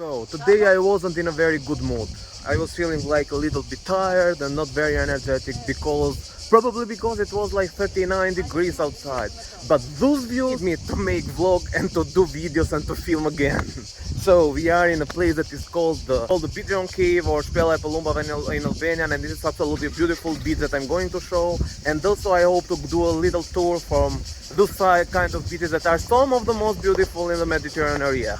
So today I wasn't in a very good mood. I was feeling like a little bit tired and not very energetic probably because it was like 39 degrees outside. But those views me to make vlog and to do videos and to film again. So we are in a place that is called the Pigeon Cave or Shpella Pellumbave in Albania, and this is absolutely beautiful beach that I'm going to show. And also I hope to do a little tour from those kind of beaches that are some of the most beautiful in the Mediterranean area.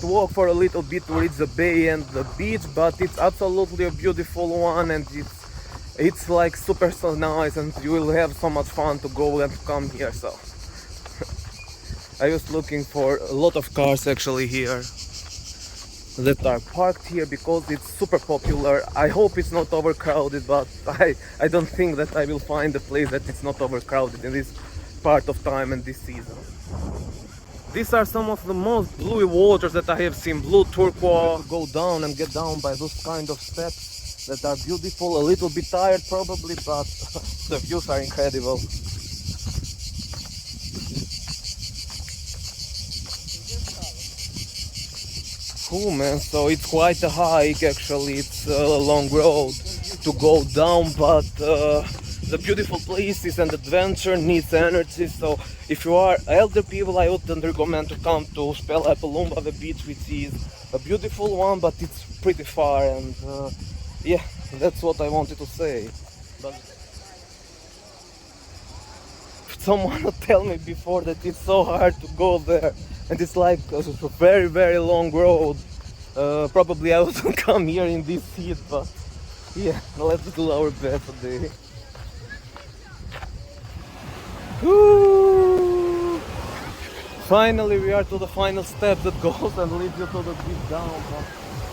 To walk for a little bit to reach the bay and the beach, but it's absolutely a beautiful one, and it's like super so nice, and you will have so much fun to go and come here. So I was looking for a lot of cars actually here that are parked here because it's super popular. I hope it's not overcrowded, but I don't think that I will find a place that it's not overcrowded in this part of time and this season. These are some of the most blue waters that I have seen, blue turquoise. Go down and get down by those kind of steps that are beautiful, a little bit tired probably, but the views are incredible. Cool, man, so it's quite a hike actually, it's a long road to go down, but the beautiful places and adventure needs energy. So if you are elder people, I wouldn't recommend to come to Shpella Pellumbave beach, which is a beautiful one, but it's pretty far, and yeah, that's what I wanted to say. But someone tell me before that it's so hard to go there, and it's like a very, very long road. Probably I wouldn't come here in this heat, but yeah, let's do our best today. Woo! Finally we are to the final step that goes and leads you to the beach down, but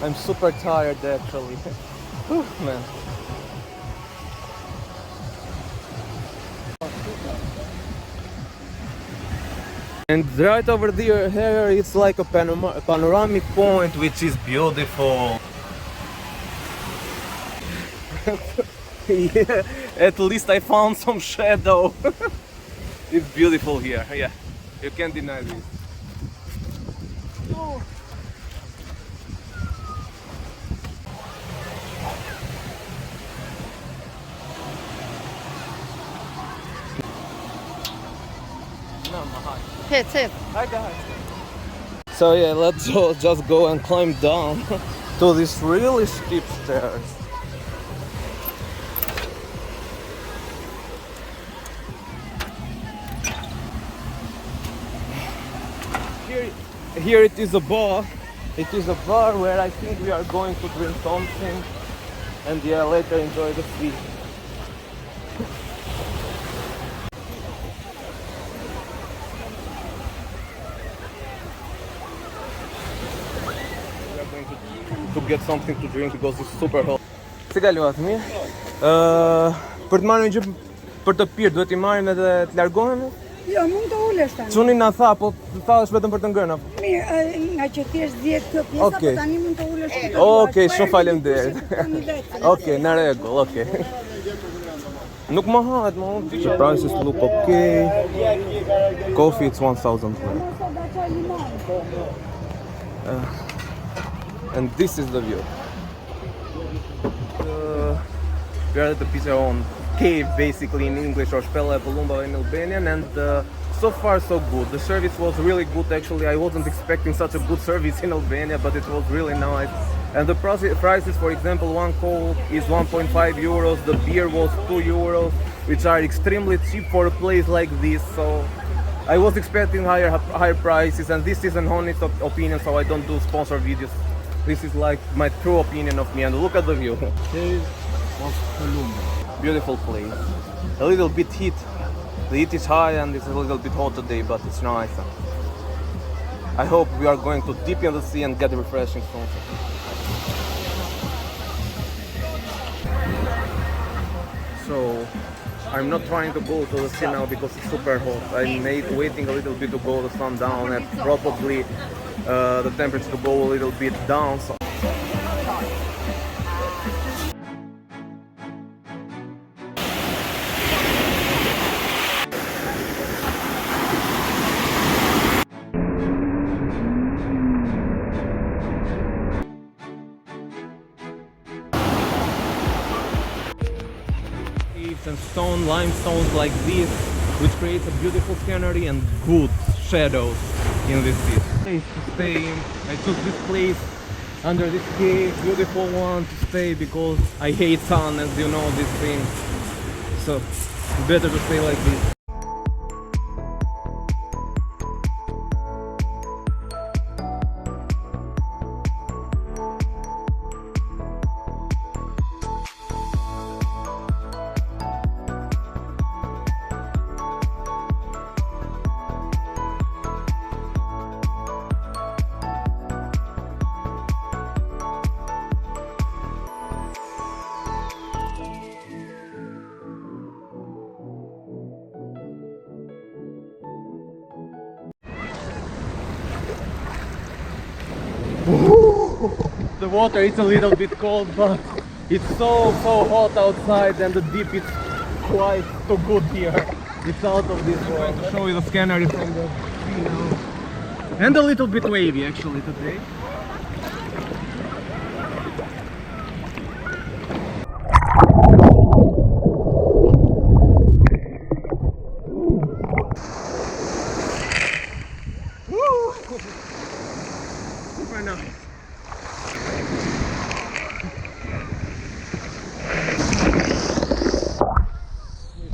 I'm super tired actually. Whew, man. And right over there here it's like a panoramic point, which is beautiful. Yeah, at least I found some shadow. It's beautiful here, yeah, you can't deny this. Oh. Hi guys. So yeah, let's just go and climb down to these really steep stairs. Here it is a bar. It is a bar where I think we are going to drink something and yeah, later enjoy the sea. We are going to get something to drink because it's super hot. Si kaluat mirë? Për të marrë një gjë për të pirë, duhet I marrim edhe të largohemi? Jo, mund të ulesh tani. Çuni na tha, po thash vetëm për të ngrënë. Mirë, nga që thjesht 10 kjo pjesa, Okay. po tani mund të ulesh. Okej, shumë faleminderit. Okej, në rregull, okej. Nuk më hahet, më unë. The prices look okay. Coffee it's 1,000. And this is the view. We are at the Pigeon Cave, basically in English, or Shpella Pellumbave in Albanian, and so far so good. The service was really good actually. I wasn't expecting such a good service in Albania, but it was really nice. And the prices, for example, one Coke is 1.5 euros, the beer was 2 euros, which are extremely cheap for a place like this. So I was expecting higher prices, and this is an honest opinion, so I don't do sponsor videos. This is like my true opinion of me, and look at the view. Cave of Pellumbave. Beautiful place. A little bit heat. The heat is high and it's a little bit hot today, but it's nice. I hope we are going to dip in the sea and get refreshing soon. So I'm not trying to go to the sea now because it's super hot. I'm waiting a little bit to go the sun down, and probably the temperature to go a little bit down. So some limestones like this, which creates a beautiful scenery and good shadows in this city. Place to stay in. I took this place under this cave, beautiful one to stay because I hate sun, as you know, this thing. So better to stay like this. The water is a little bit cold, but it's so hot outside, and the deep is quite so good here. It's out of this world. I'm going to show you the scenery from the sea now. And a little bit wavy actually today. Super nice.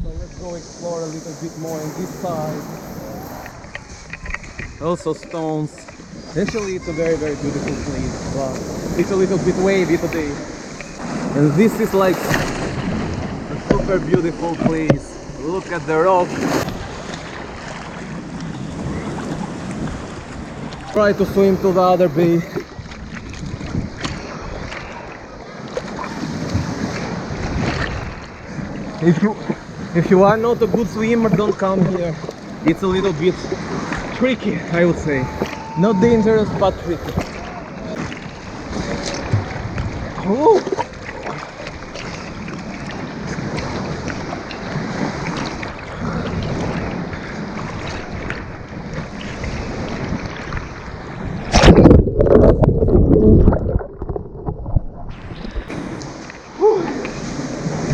So let's go explore a little bit more on this side. Also stones. Actually it's a very beautiful place, but it's a little bit wavy today. And this is like a super beautiful place. Look at the rock. Try to swim to the other bay. If you are not a good swimmer, don't come here. It's a little bit tricky, I would say. Not dangerous, but tricky. Ooh.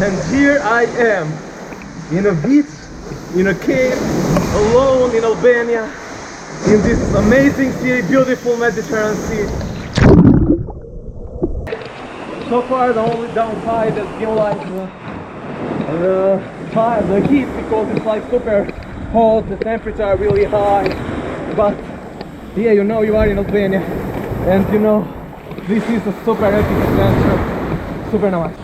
And here I am, in a beach, in a cave, alone in Albania, in this amazing city, beautiful Mediterranean sea. So far the only downside has been like the heat, because it's like super hot, the temperature are really high. But yeah, you know you are in Albania, and you know this is a super epic adventure, super nice.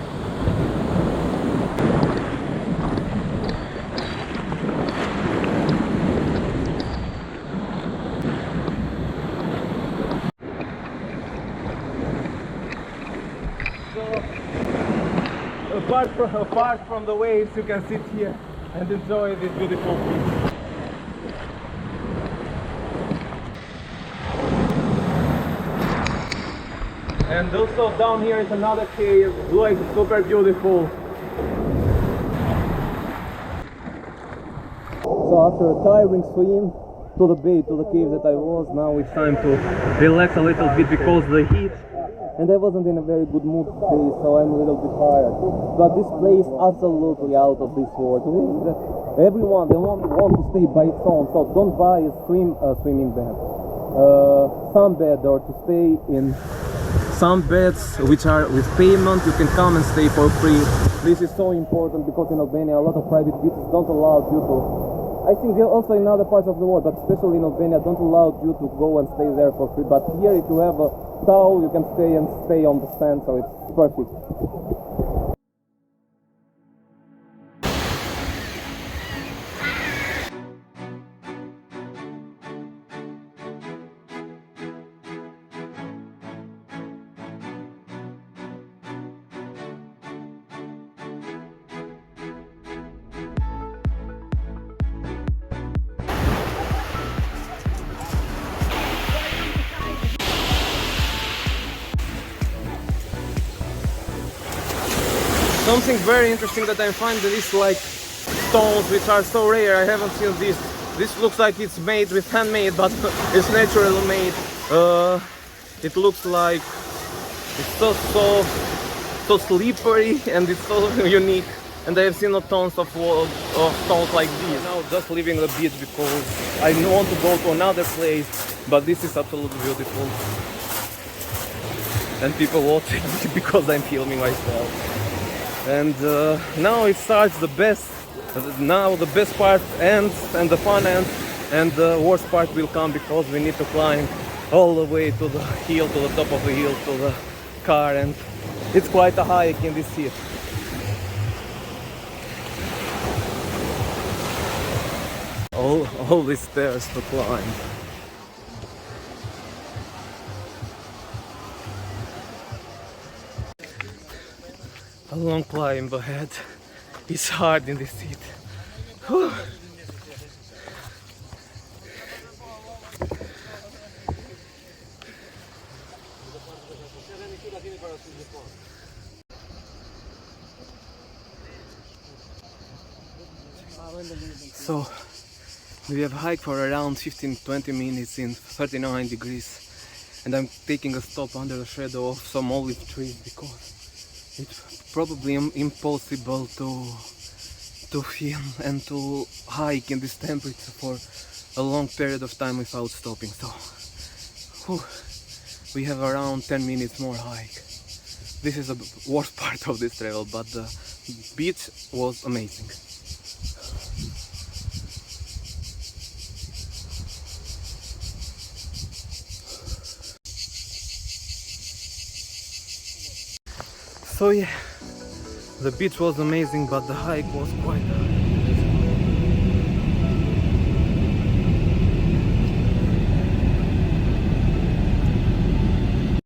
Apart from the waves, you can sit here and enjoy this beautiful view. And also down here is another cave, like super beautiful. So after a tiring swim to the bay, to the cave that I was, now it's time to relax a little bit because the heat. And I wasn't in a very good mood today, so I'm a little bit tired. But this place absolutely out of this world. Everyone, they want to stay by its own, so don't buy a swimming bed, sunbed, or to stay in sunbeds which are with payment. You can come and stay for free. This is so important because in Albania a lot of private beaches don't allow you to. I think also in other parts of the world, but especially in Albania, don't allow you to go and stay there for free. But here, if you have a towel, you can stay on the sand, so it's perfect. Something very interesting that I find is like stones which are so rare. I haven't seen this. This looks like it's made with handmade, but it's naturally made. It looks like it's so slippery and it's so unique. and I have seen tons of stones like these. Now just leaving the beach because I want to go to another place, but this is absolutely beautiful. And people watching me because I'm filming myself. And now it starts the best. Now the best part ends and the fun ends, and the worst part will come because we need to climb all the way to the hill, to the top of the hill, to the car, and it's quite a hike in this heat. All these stairs to climb. A long climb ahead. It's hard in this heat. Whew. So we have hiked for around 15-20 minutes in 39 degrees, and I'm taking a stop under the shadow of some olive trees because it's probably impossible to film and to hike in this temperature for a long period of time without stopping. So whew, we have around 10 minutes more hike. This is the worst part of this trail, but the beach was amazing. So yeah, the beach was amazing, but the hike was quite hard.